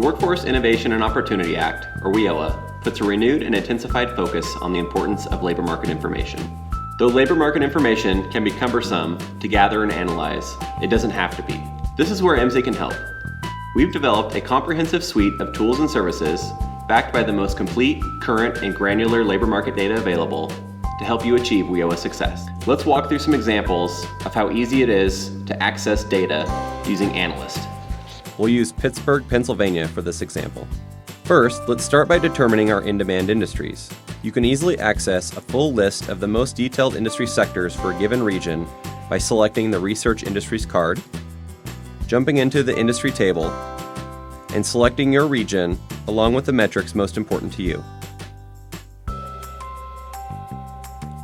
Workforce Innovation and Opportunity Act, or WIOA, puts a renewed and intensified focus on the importance of labor market information. Though labor market information can be cumbersome to gather and analyze, it doesn't have to be. This is where MZ can help. We've developed a comprehensive suite of tools and services backed by the most complete, current, and granular labor market data available to help you achieve WIOA success. Let's walk through some examples of how easy it is to access data using Analyst. We'll use Pittsburgh, Pennsylvania for this example. First, let's start by determining our in-demand industries. You can easily access a full list of the most detailed industry sectors for a given region by selecting the Research Industries card, jumping into the industry table, and selecting your region along with the metrics most important to you.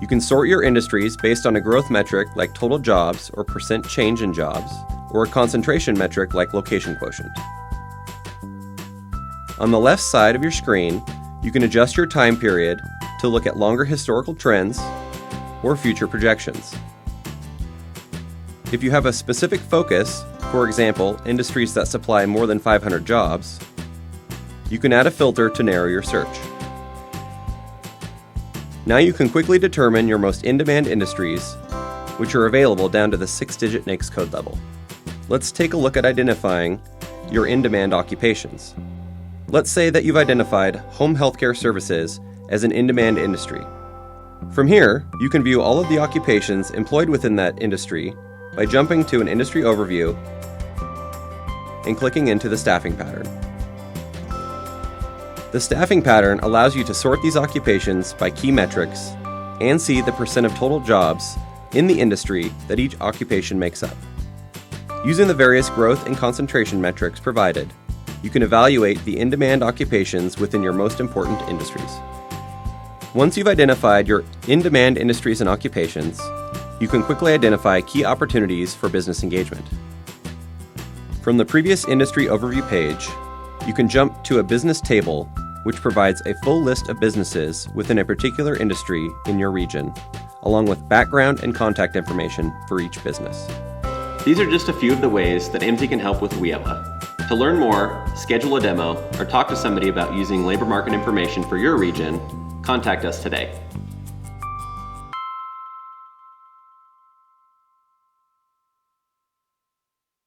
You can sort your industries based on a growth metric like total jobs or percent change in jobs, or a concentration metric like location quotient. On the left side of your screen, you can adjust your time period to look at longer historical trends or future projections. If you have a specific focus, for example, industries that supply more than 500 jobs, you can add a filter to narrow your search. Now you can quickly determine your most in-demand industries, which are available down to the 6-digit NAICS code level. Let's take a look at identifying your in-demand occupations. Let's say that you've identified home healthcare services as an in-demand industry. From here, you can view all of the occupations employed within that industry by jumping to an industry overview and clicking into the staffing pattern. The staffing pattern allows you to sort these occupations by key metrics and see the percent of total jobs in the industry that each occupation makes up. Using the various growth and concentration metrics provided, you can evaluate the in-demand occupations within your most important industries. Once you've identified your in-demand industries and occupations, you can quickly identify key opportunities for business engagement. From the previous industry overview page, you can jump to a business table, which provides a full list of businesses within a particular industry in your region, along with background and contact information for each business. These are just a few of the ways that MZ can help with WIOA. To learn more, schedule a demo, or talk to somebody about using labor market information for your region, contact us today.